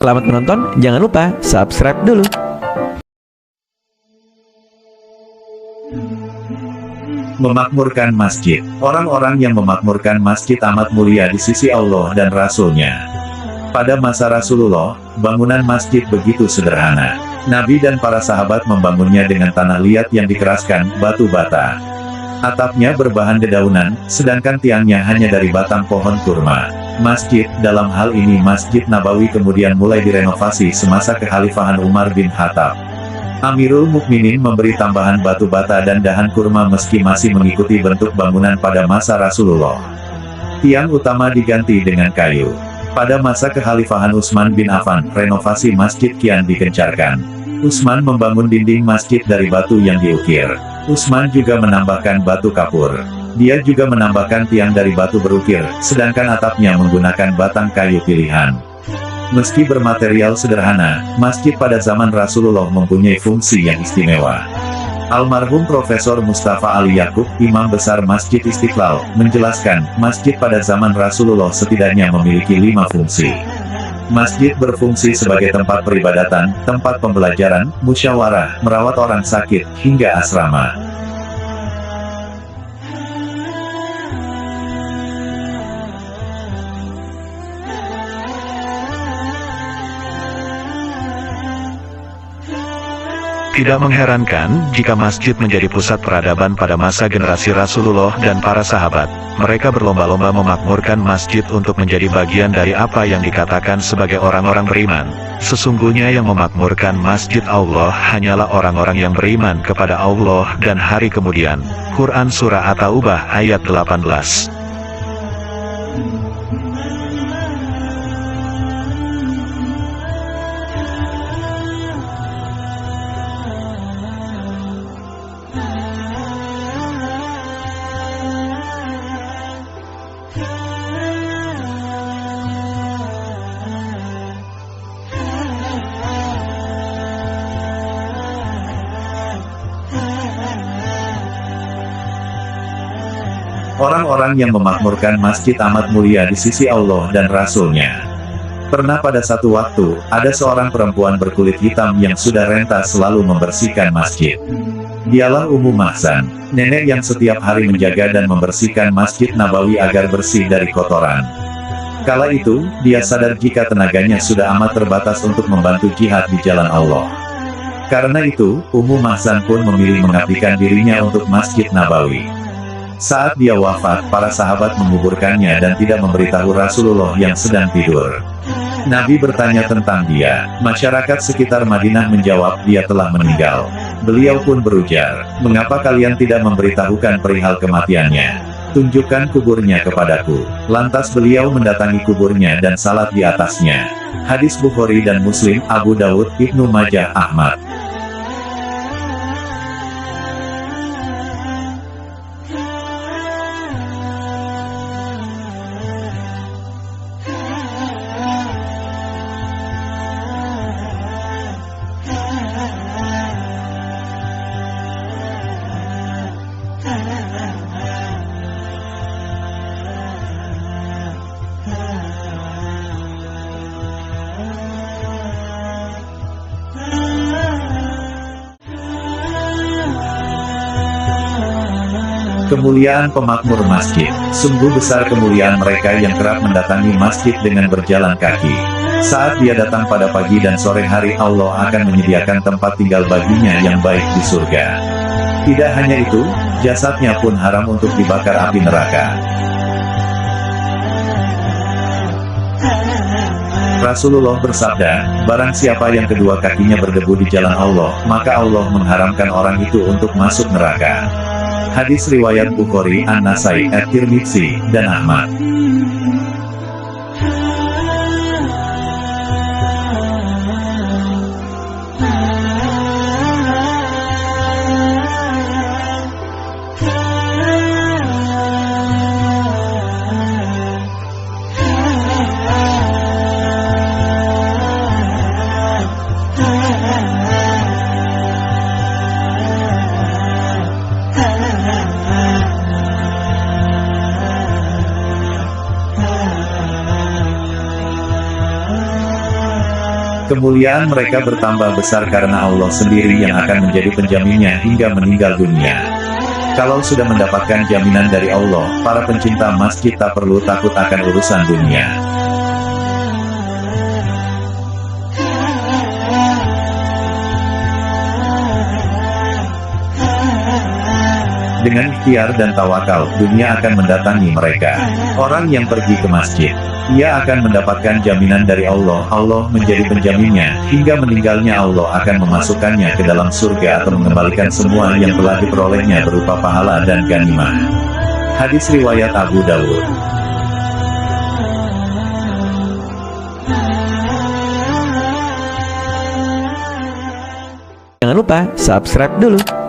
Selamat menonton, jangan lupa subscribe dulu. Memakmurkan masjid. Orang-orang yang memakmurkan masjid amat mulia di sisi Allah dan Rasul-Nya. Pada masa Rasulullah, bangunan masjid begitu sederhana. Nabi dan para sahabat membangunnya dengan tanah liat yang dikeraskan, batu bata. Atapnya berbahan dedaunan, sedangkan tiangnya hanya dari batang pohon kurma. Masjid, dalam hal ini Masjid Nabawi kemudian mulai direnovasi semasa kekhalifahan Umar bin Khattab. Amirul Mukminin memberi tambahan batu bata dan dahan kurma meski masih mengikuti bentuk bangunan pada masa Rasulullah. Tiang utama diganti dengan kayu. Pada masa kekhalifahan Utsman bin Affan, renovasi masjid kian digencarkan. Utsman membangun dinding masjid dari batu yang diukir. Utsman juga menambahkan batu kapur. Dia juga menambahkan tiang dari batu berukir, sedangkan atapnya menggunakan batang kayu pilihan. Meski bermaterial sederhana, masjid pada zaman Rasulullah mempunyai fungsi yang istimewa. Almarhum Profesor Mustafa Ali Yakub, Imam Besar Masjid Istiqlal, menjelaskan, masjid pada zaman Rasulullah setidaknya memiliki 5 fungsi. Masjid berfungsi sebagai tempat peribadatan, tempat pembelajaran, musyawarah, merawat orang sakit, hingga asrama. Tidak mengherankan, jika masjid menjadi pusat peradaban pada masa generasi Rasulullah dan para sahabat. Mereka berlomba-lomba memakmurkan masjid untuk menjadi bagian dari apa yang dikatakan sebagai orang-orang beriman. Sesungguhnya yang memakmurkan masjid Allah hanyalah orang-orang yang beriman kepada Allah dan hari kemudian. Quran Surah At-Taubah ayat 18. Orang-orang yang memakmurkan masjid amat mulia di sisi Allah dan Rasul-Nya. Pernah pada satu waktu, ada seorang perempuan berkulit hitam yang sudah renta selalu membersihkan masjid. Dialah Ummu Mahzan, nenek yang setiap hari menjaga dan membersihkan Masjid Nabawi agar bersih dari kotoran. Kala itu, dia sadar jika tenaganya sudah amat terbatas untuk membantu jihad di jalan Allah. Karena itu, Ummu Mahzan pun memilih mengabdikan dirinya untuk Masjid Nabawi. Saat dia wafat, para sahabat menguburkannya dan tidak memberitahu Rasulullah yang sedang tidur. Nabi bertanya tentang dia. Masyarakat sekitar Madinah menjawab, dia telah meninggal. Beliau pun berujar, mengapa kalian tidak memberitahukan perihal kematiannya? Tunjukkan kuburnya kepadaku. Lantas beliau mendatangi kuburnya dan salat di atasnya. Hadis Bukhari dan Muslim, Abu Daud, Ibnu Majah, Ahmad. Kemuliaan pemakmur masjid. Sungguh besar kemuliaan mereka yang kerap mendatangi masjid dengan berjalan kaki. Saat dia datang pada pagi dan sore hari, Allah akan menyediakan tempat tinggal baginya yang baik di surga. Tidak hanya itu, jasadnya pun haram untuk dibakar api neraka. Rasulullah bersabda, barang siapa yang kedua kakinya berdebu di jalan Allah, maka Allah mengharamkan orang itu untuk masuk neraka. Hadis riwayat Bukhari, An-Nasai, At-Tirmidzi, dan Ahmad. Kemuliaan mereka bertambah besar karena Allah sendiri yang akan menjadi penjaminnya hingga meninggal dunia. Kalau sudah mendapatkan jaminan dari Allah, para pencinta masjid tak perlu takut akan urusan dunia. Dengan ikhtiar dan tawakal, dunia akan mendatangi mereka. Orang yang pergi ke masjid, ia akan mendapatkan jaminan dari Allah. Allah menjadi penjaminnya, hingga meninggalnya Allah akan memasukkannya ke dalam surga atau mengembalikan semua yang telah diperolehnya berupa pahala dan ghanimah. Hadis riwayat Abu Dawud. Jangan lupa subscribe dulu.